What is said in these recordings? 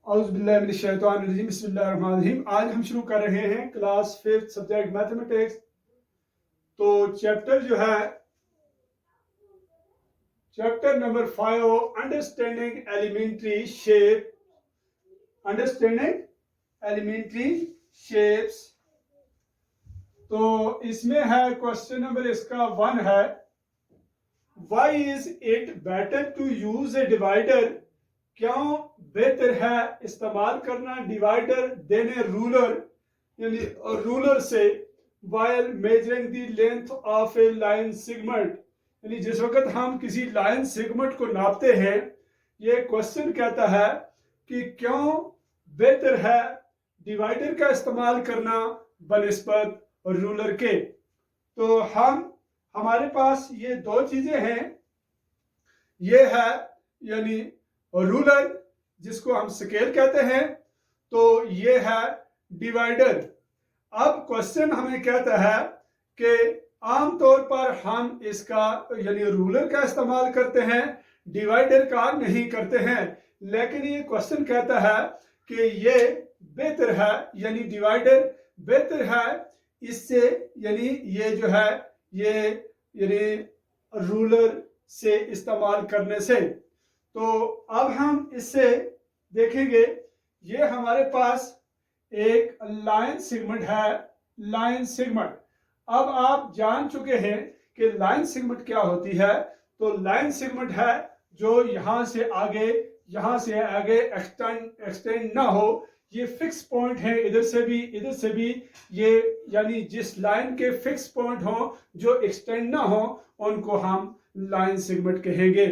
औज़ुबिल्लाहिमिनश्शैतानिर्रजीम बिस्मिल्लाहिर्रहमानिर्रहीम। आज हम शुरू कर रहे हैं क्लास 5th सब्जेक्ट मैथमेटिक्स। तो चैप्टर जो है chapter number 5 understanding elementary shapes. तो इसमें है क्वेश्चन नंबर इसका 1 है, why is it better to use a divider, क्यों बेहतर है इस्तेमाल करना डिवाइडर देन ए रूलर, यानी रूलर से, while measuring the length of a line segment, यानी जिस वक्त हम किसी लाइन सेगमेंट को नापते हैं, ये क्वेश्चन कहता है कि क्यों बेहतर है डिवाइडर का इस्तेमाल करना बनिस्बत रूलर के। तो हमारे पास ये दो चीजें हैं, ये है यानी रूलर जिसको हम स्केल कहते हैं, तो ये है डिवाइडर। अब क्वेश्चन हमें कहता है कि आमतौर पर हम इसका यानी रूलर का इस्तेमाल करते हैं, डिवाइडर का नहीं करते हैं, लेकिन ये क्वेश्चन कहता है कि ये बेहतर है यानी डिवाइडर बेहतर है इससे, यानी ये जो है ये यानी रूलर से इस्तेमाल करने से। तो अब हम इससे देखेंगे, ये हमारे पास एक लाइन सेगमेंट है, लाइन सेगमेंट। अब आप जान चुके हैं कि लाइन सेगमेंट क्या होती है। तो लाइन सेगमेंट है जो यहां से आगे एक्सटेंड ना हो, ये फिक्स पॉइंट है, इधर से भी ये, यानी जिस लाइन के फिक्स पॉइंट हो जो एक्सटेंड ना हो उनको हम लाइन सेगमेंट कहेंगे।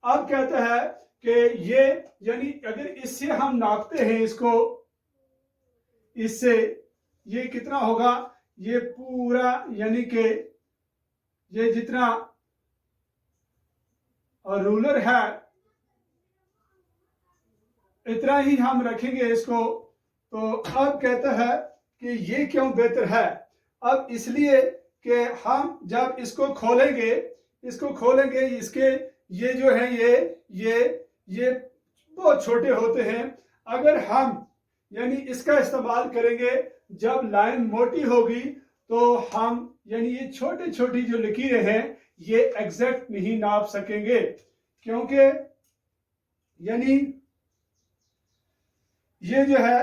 अब कहता है कि ये यानी अगर इससे हम नापते हैं इसको, इससे ये कितना होगा, ये पूरा यानी कि ये जितना रूलर है इतना ही हम रखेंगे इसको। तो अब कहता है कि ये क्यों बेहतर है। अब इसलिए कि हम जब इसको खोलेंगे इसके ये जो है ये बहुत छोटे होते हैं। अगर हम यानी इसका इस्तेमाल करेंगे जब लाइन मोटी होगी, तो हम यानी ये छोटी छोटी जो लकीरें हैं ये एग्जैक्ट नहीं नाप सकेंगे, क्योंकि यानी ये जो है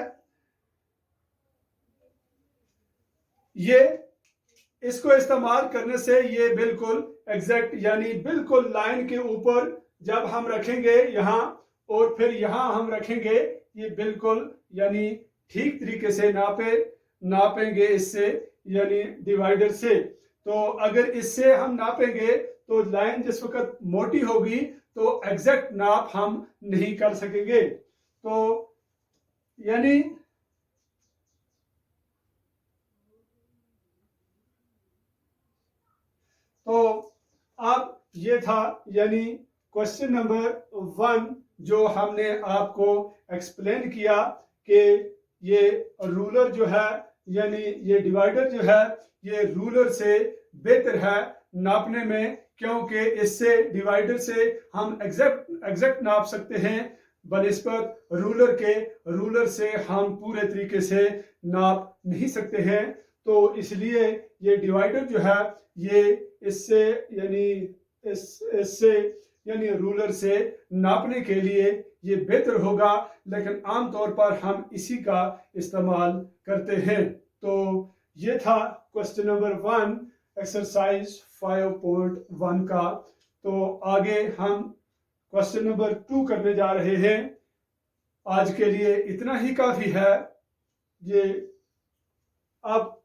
ये इसको इस्तेमाल करने से ये बिल्कुल एग्जैक्ट यानी बिल्कुल लाइन के ऊपर जब हम रखेंगे यहाँ और फिर यहाँ हम रखेंगे, ये बिल्कुल यानी ठीक तरीके से नापेंगे इससे यानी डिवाइडर से। तो अगर इससे हम नापेंगे तो लाइन जिस वक्त मोटी होगी तो एग्जैक्ट नाप हम नहीं कर सकेंगे। तो यानी तो अब ये था यानी क्वेश्चन नंबर 1 जो हमने आपको एक्सप्लेन किया कि ये रूलर जो है यानी ये डिवाइडर जो है ये रूलर से बेहतर है नापने में, क्योंकि इससे डिवाइडर से हम एग्जैक्ट नाप सकते हैं बनिस्बत रूलर से हम पूरे तरीके से नाप नहीं सकते हैं। तो इसलिए ये डिवाइडर जो है ये इससे यानी रूलर से नापने के लिए ये बेहतर होगा, लेकिन आमतौर पर हम इसी का इस्तेमाल करते हैं। तो ये था क्वेश्चन नंबर 1 एक्सरसाइज 5.1 का। तो आगे हम क्वेश्चन नंबर 2 करने जा रहे हैं। आज के लिए इतना ही काफी है। ये अब